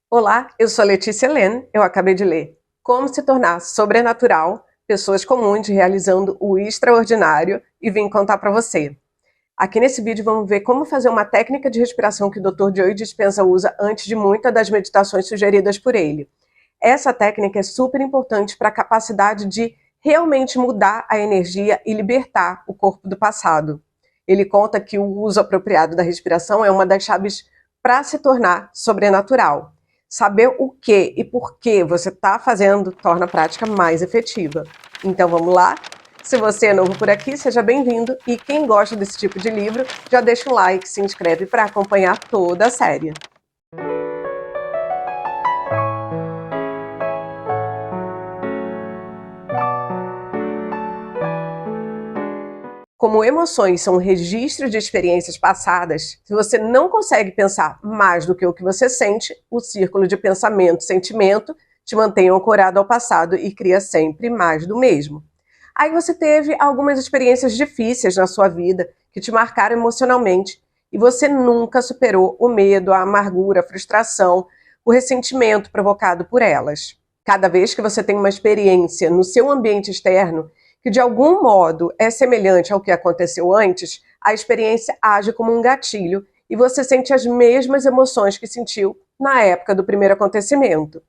Olá, eu sou a Letícia Len. Eu acabei de ler Como se tornar sobrenatural, pessoas comuns realizando o extraordinário, e vim contar para você. Aqui nesse vídeo vamos ver como fazer uma técnica de respiração que o Dr. Joe Dispenza usa antes de muitas das meditações sugeridas por ele. Essa técnica é super importante para a capacidade de realmente mudar a energia e libertar o corpo do passado. Ele conta que o uso apropriado da respiração é uma das chaves para se tornar sobrenatural. Saber o que e por que você está fazendo torna a prática mais efetiva. Então vamos lá? Se você é novo por aqui, seja bem-vindo, e quem gosta desse tipo de livro, já deixa um like, se inscreve para acompanhar toda a série. Como emoções são um registro de experiências passadas, se você não consegue pensar mais do que o que você sente, o círculo de pensamento e sentimento te mantém ancorado ao passado e cria sempre mais do mesmo. Aí você teve algumas experiências difíceis na sua vida que te marcaram emocionalmente e você nunca superou o medo, a amargura, a frustração, o ressentimento provocado por elas. Cada vez que você tem uma experiência no seu ambiente externo que de algum modo é semelhante ao que aconteceu antes, a experiência age como um gatilho e você sente as mesmas emoções que sentiu na época do primeiro acontecimento.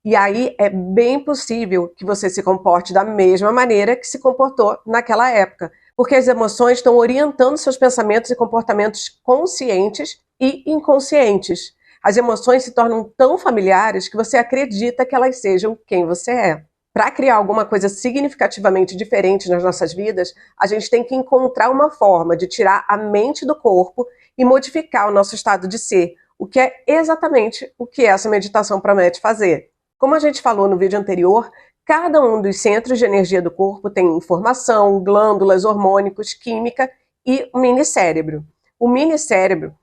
E aí é bem possível que você se comporte da mesma maneira que se comportou naquela época, porque as emoções estão orientando seus pensamentos e comportamentos conscientes e inconscientes. As emoções se tornam tão familiares que você acredita que elas sejam quem você é. Para criar alguma coisa significativamente diferente nas nossas vidas, a gente tem que encontrar uma forma de tirar a mente do corpo e modificar o nosso estado de ser, o que é exatamente o que essa meditação promete fazer. Como a gente falou no vídeo anterior, cada um dos centros de energia do corpo tem informação, glândulas, hormônicos, química e o minicérebro. O minicérebro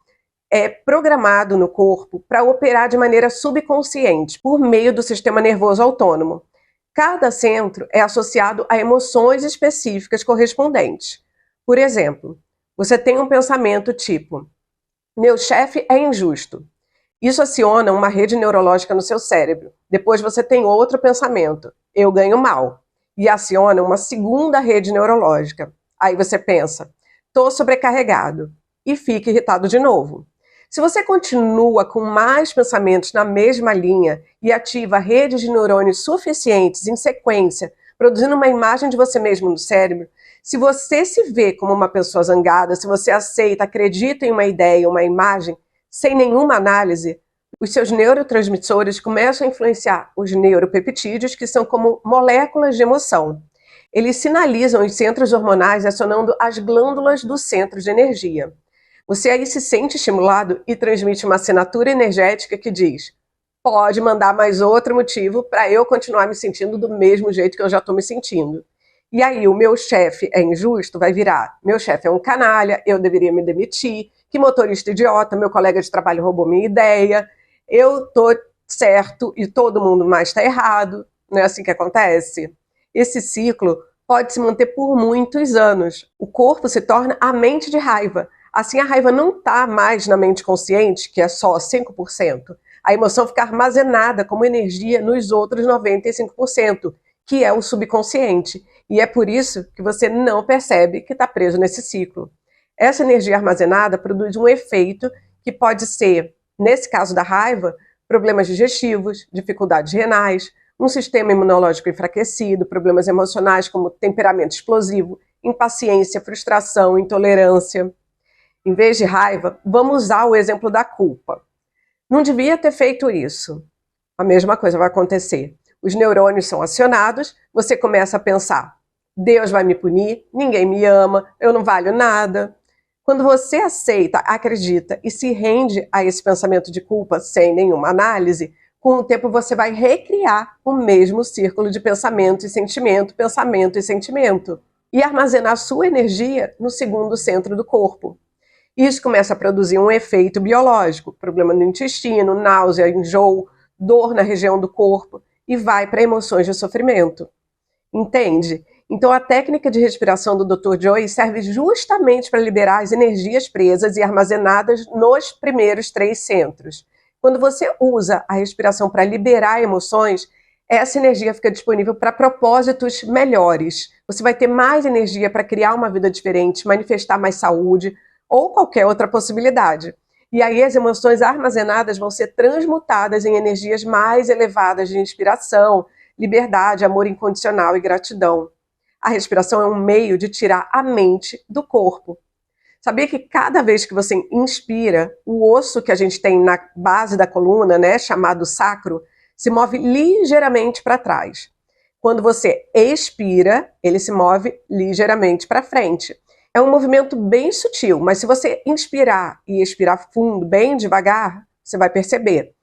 é programado no corpo para operar de maneira subconsciente, por meio do sistema nervoso autônomo. Cada centro é associado a emoções específicas correspondentes. Por exemplo, você tem um pensamento tipo: meu chefe é injusto. Isso aciona uma rede neurológica no seu cérebro. Depois você tem outro pensamento: eu ganho mal. E aciona uma segunda rede neurológica. Aí você pensa: estou sobrecarregado. E fica irritado de novo. Se você continua com mais pensamentos na mesma linha e ativa redes de neurônios suficientes em sequência, produzindo uma imagem de você mesmo no cérebro, se você se vê como uma pessoa zangada, se você aceita, acredita em uma ideia, uma imagem, sem nenhuma análise, os seus neurotransmissores começam a influenciar os neuropeptídeos, que são como moléculas de emoção. Eles sinalizam os centros hormonais acionando as glândulas do centro de energia. Você aí se sente estimulado e transmite uma assinatura energética que diz: pode mandar mais outro motivo para eu continuar me sentindo do mesmo jeito que eu já estou me sentindo. E aí o meu chefe é injusto vai virar: meu chefe é um canalha, eu deveria me demitir, que motorista idiota, meu colega de trabalho roubou minha ideia, eu tô certo e todo mundo mais está errado. Não é assim que acontece? Esse ciclo pode se manter por muitos anos. O corpo se torna a mente de raiva. Assim, a raiva não está mais na mente consciente, que é só 5%. A emoção fica armazenada como energia nos outros 95%, que é o subconsciente. E é por isso que você não percebe que está preso nesse ciclo. Essa energia armazenada produz um efeito que pode ser, nesse caso da raiva, problemas digestivos, dificuldades renais, um sistema imunológico enfraquecido, problemas emocionais como temperamento explosivo, impaciência, frustração, intolerância. Em vez de raiva, vamos usar o exemplo da culpa. Não devia ter feito isso. A mesma coisa vai acontecer. Os neurônios são acionados, você começa a pensar: Deus vai me punir, ninguém me ama, eu não valho nada. Quando você aceita, acredita e se rende a esse pensamento de culpa sem nenhuma análise, com o tempo você vai recriar o mesmo círculo de pensamento e sentimento, e armazenar sua energia no segundo centro do corpo. Isso começa a produzir um efeito biológico, problema no intestino, náusea, enjoo, dor na região do corpo, e vai para emoções de sofrimento. Entende? Então a técnica de respiração do Dr. Joe serve justamente para liberar as energias presas e armazenadas nos primeiros 3 centros. Quando você usa a respiração para liberar emoções, essa energia fica disponível para propósitos melhores. Você vai ter mais energia para criar uma vida diferente, manifestar mais saúde ou qualquer outra possibilidade. E aí as emoções armazenadas vão ser transmutadas em energias mais elevadas de inspiração, liberdade, amor incondicional e gratidão. A respiração é um meio de tirar a mente do corpo. Sabia que cada vez que você inspira, o osso que a gente tem na base da coluna, né, chamado sacro, se move ligeiramente para trás. Quando você expira, ele se move ligeiramente para frente. É um movimento bem sutil, mas se você inspirar e expirar fundo, bem devagar, você vai perceber.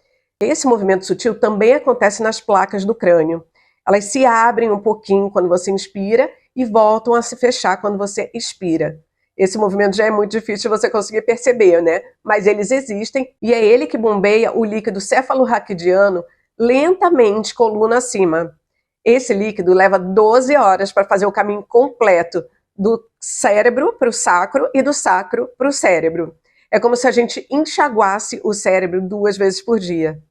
Esse movimento sutil também acontece nas placas do crânio. Elas se abrem um pouquinho quando você inspira e voltam a se fechar quando você expira. Esse movimento já é muito difícil de você conseguir perceber, né? Mas eles existem e é ele que bombeia o líquido cefalorraquidiano lentamente, coluna acima. Esse líquido leva 12 horas para fazer o caminho completo do cérebro para o sacro e do sacro para o cérebro. É como se a gente enxaguasse o cérebro 2 vezes por dia.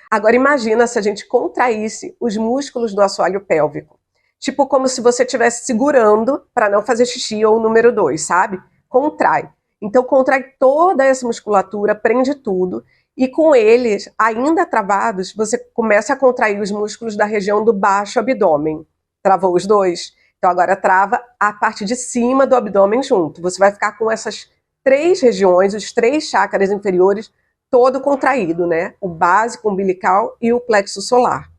Agora imagina se a gente contraísse os músculos do assoalho pélvico. Tipo como se você estivesse segurando para não fazer xixi ou o número 2, sabe? Contrai. Então contrai toda essa musculatura, prende tudo e com eles ainda travados, você começa a contrair os músculos da região do baixo abdômen. Travou os dois? Então agora trava a parte de cima do abdômen junto. Você vai ficar com essas 3 regiões, os 3 chakras inferiores, todo contraído, né? O básico, umbilical e o plexo solar.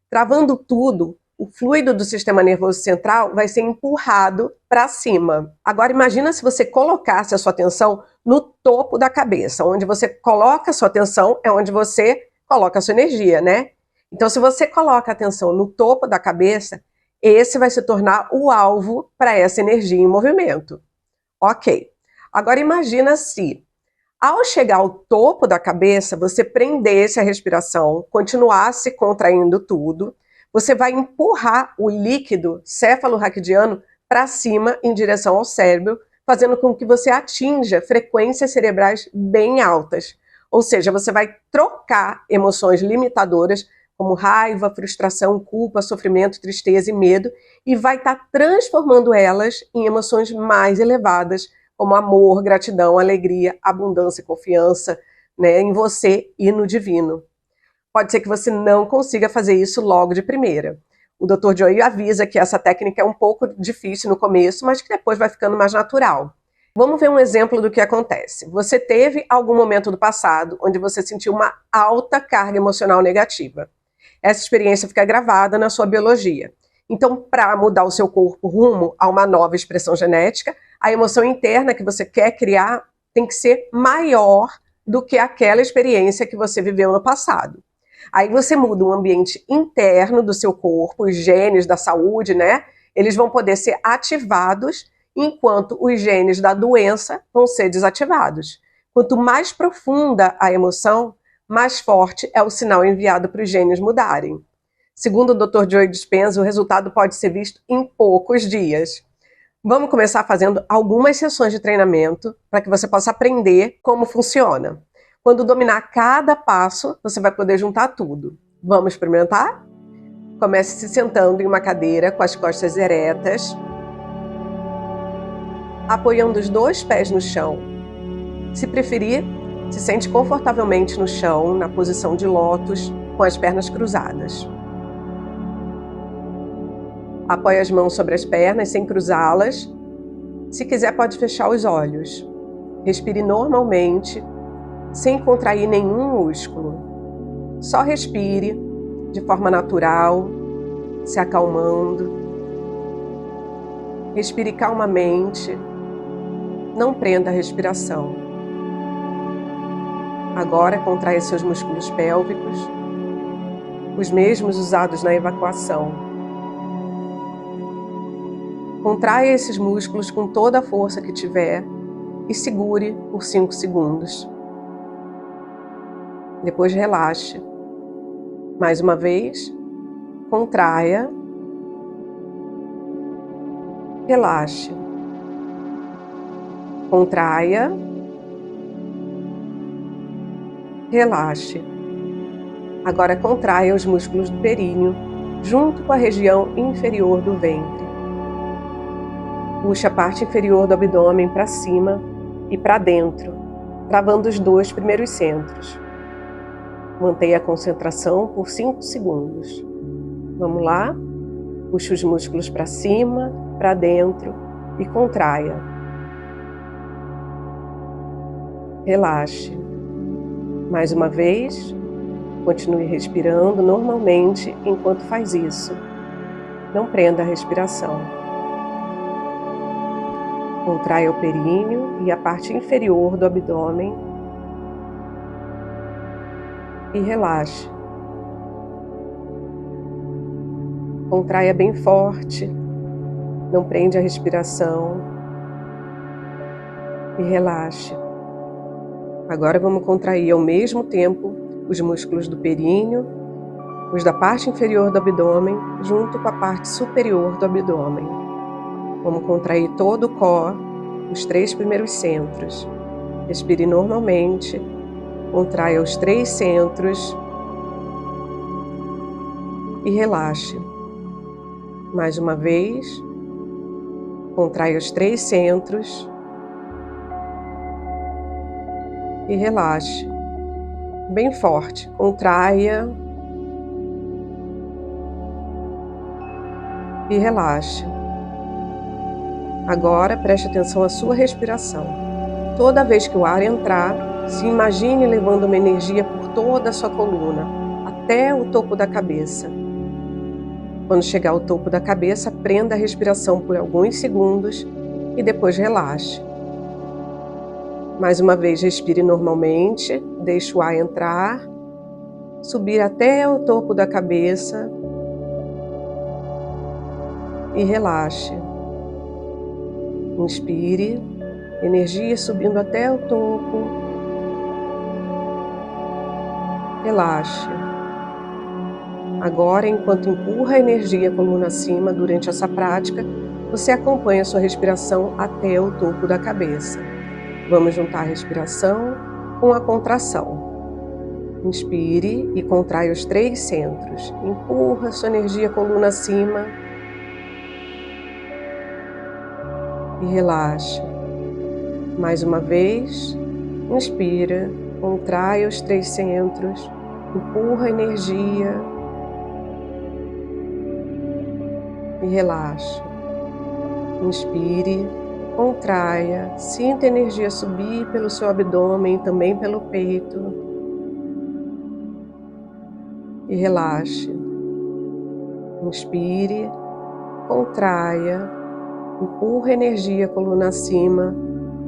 Travando tudo, o fluido do sistema nervoso central vai ser empurrado para cima. Agora imagina se você colocasse a sua atenção no topo da cabeça. Onde você coloca a sua atenção é onde você coloca a sua energia, né? Então se você coloca a atenção no topo da cabeça, esse vai se tornar o alvo para essa energia em movimento. Ok. Agora imagina se, ao chegar ao topo da cabeça, você prendesse a respiração, continuasse contraindo tudo, você vai empurrar o líquido cefalorraquidiano para cima em direção ao cérebro, fazendo com que você atinja frequências cerebrais bem altas. Ou seja, você vai trocar emoções limitadoras como raiva, frustração, culpa, sofrimento, tristeza e medo, e vai estar transformando elas em emoções mais elevadas, como amor, gratidão, alegria, abundância e confiança, né, em você e no divino. Pode ser que você não consiga fazer isso logo de primeira. O Dr. Joy avisa que essa técnica é um pouco difícil no começo, mas que depois vai ficando mais natural. Vamos ver um exemplo do que acontece. Você teve algum momento do passado onde você sentiu uma alta carga emocional negativa. Essa experiência fica gravada na sua biologia. Então, para mudar o seu corpo rumo a uma nova expressão genética, a emoção interna que você quer criar tem que ser maior do que aquela experiência que você viveu no passado. Aí você muda o ambiente interno do seu corpo, os genes da saúde, né? Eles vão poder ser ativados, enquanto os genes da doença vão ser desativados. Quanto mais profunda a emoção, mais forte é o sinal enviado para os genes mudarem. Segundo o Dr. Joe Dispenza, o resultado pode ser visto em poucos dias. Vamos começar fazendo algumas sessões de treinamento para que você possa aprender como funciona. Quando dominar cada passo, você vai poder juntar tudo. Vamos experimentar? Comece se sentando em uma cadeira com as costas eretas, apoiando os 2 pés no chão. Se preferir, se sente confortavelmente no chão, na posição de lótus, com as pernas cruzadas. Apoie as mãos sobre as pernas sem cruzá-las. Se quiser, pode fechar os olhos. Respire normalmente, sem contrair nenhum músculo. Só respire de forma natural, se acalmando. Respire calmamente. Não prenda a respiração. Agora contraia seus músculos pélvicos, os mesmos usados na evacuação. Contraia esses músculos com toda a força que tiver e segure por 5 segundos. Depois relaxe. Mais uma vez, contraia. Relaxe. Contraia. Relaxe. Agora contraia os músculos do períneo, junto com a região inferior do ventre. Puxe a parte inferior do abdômen para cima e para dentro, travando os 2 primeiros centros. Mantenha a concentração por 5 segundos. Vamos lá? Puxe os músculos para cima, para dentro e contraia. Relaxe. Mais uma vez, continue respirando normalmente enquanto faz isso. Não prenda a respiração. Contraia o períneo e a parte inferior do abdômen e relaxe. Contraia bem forte, não prende a respiração e relaxe. Agora vamos contrair ao mesmo tempo os músculos do períneo, os da parte inferior do abdômen, junto com a parte superior do abdômen. Vamos contrair todo o core, os 3 primeiros centros. Respire normalmente, contraia os 3 centros e relaxe. Mais uma vez, contraia os 3 centros e relaxe. Bem forte, contraia e relaxe. Agora preste atenção à sua respiração. Toda vez que o ar entrar, se imagine levando uma energia por toda a sua coluna, até o topo da cabeça. Quando chegar ao topo da cabeça, prenda a respiração por alguns segundos e depois relaxe. Mais uma vez, respire normalmente, deixe o ar entrar, subir até o topo da cabeça e relaxe. Inspire, energia subindo até o topo. Relaxe. Agora, enquanto empurra a energia coluna acima durante essa prática, você acompanha a sua respiração até o topo da cabeça. Vamos juntar a respiração com a contração. Inspire e contrai os 3 centros. Empurra a sua energia coluna acima. E relaxe. Mais uma vez, inspira, contrai os 3 centros, empurra a energia e relaxe. Inspire, contraia, sinta a energia subir pelo seu abdômen, também pelo peito e relaxe. Inspire, contraia, empurra a energia coluna acima,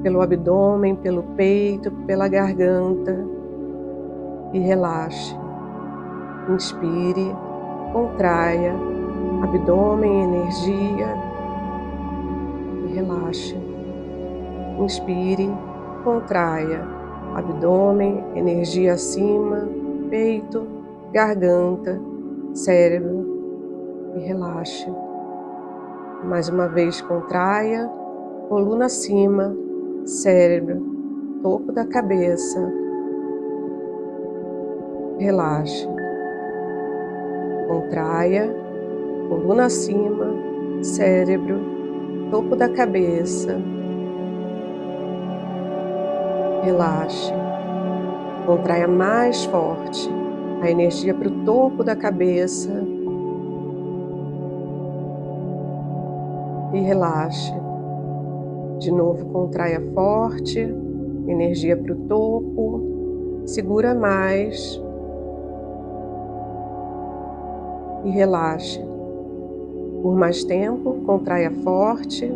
pelo abdômen, pelo peito, pela garganta e relaxe. Inspire, contraia, abdômen, energia e relaxe. Inspire, contraia, abdômen, energia acima, peito, garganta, cérebro e relaxe. Mais uma vez, contraia, coluna acima, cérebro, topo da cabeça. Relaxe. Contraia, coluna acima, cérebro, topo da cabeça. Relaxe. Contraia mais forte a energia para o topo da cabeça. E relaxe. De novo, contraia forte, energia para o topo, segura mais e relaxe. Por mais tempo, contraia forte,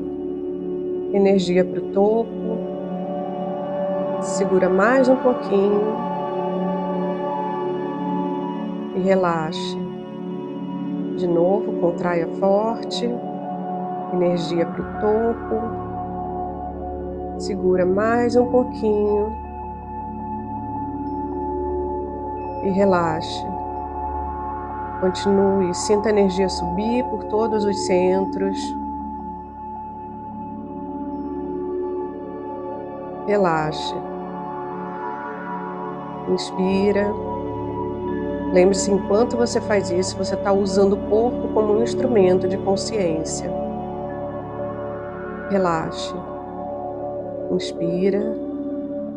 energia para o topo, segura mais um pouquinho e relaxe. De novo, contraia forte, energia para o topo, segura mais um pouquinho e relaxe. Continue, sinta a energia subir por todos os centros. Relaxe. Inspira Lembre-se, enquanto você faz isso, você está usando o corpo como um instrumento de consciência. Relaxe. Inspira.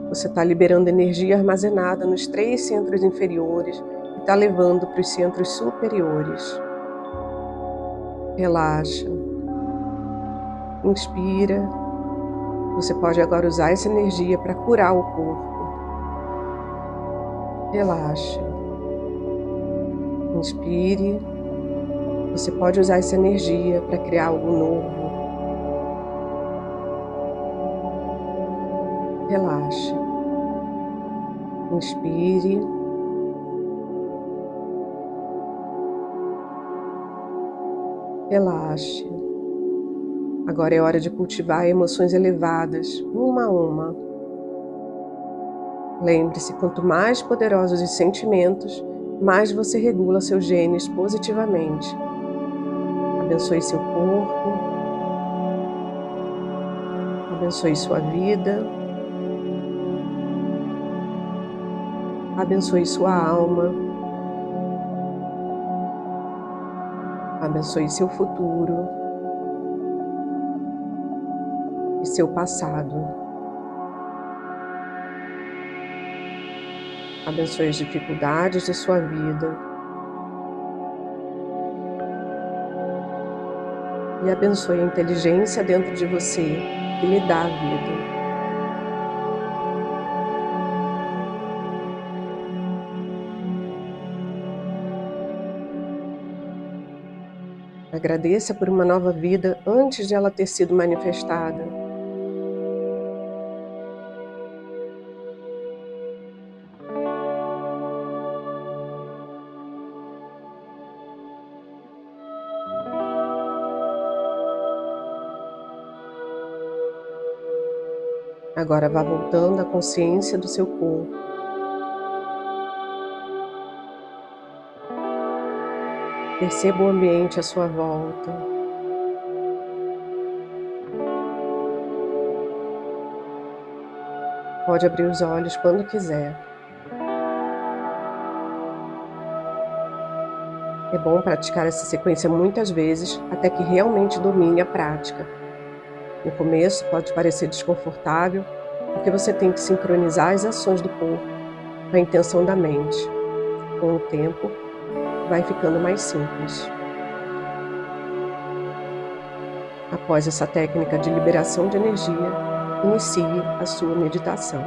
Você está liberando energia armazenada nos 3 centros inferiores e está levando para os centros superiores. Relaxa. Inspira. Você pode agora usar essa energia para curar o corpo. Relaxe. Inspire. Você pode usar essa energia para criar algo novo. Relaxe. Inspire. Relaxe. Agora é hora de cultivar emoções elevadas, uma a uma. Lembre-se, quanto mais poderosos os sentimentos, mais você regula seus genes positivamente. Abençoe seu corpo. Abençoe sua vida. Abençoe sua alma. Abençoe seu futuro e seu passado. Abençoe as dificuldades de sua vida. E abençoe a inteligência dentro de você que lhe dá a vida. Agradeça por uma nova vida antes de ela ter sido manifestada. Agora vá voltando à consciência do seu corpo. Perceba o ambiente à sua volta. Pode abrir os olhos quando quiser. É bom praticar essa sequência muitas vezes até que realmente domine a prática. No começo pode parecer desconfortável, porque você tem que sincronizar as ações do corpo com a intenção da mente. Com o tempo, vai ficando mais simples. Após essa técnica de liberação de energia, inicie a sua meditação.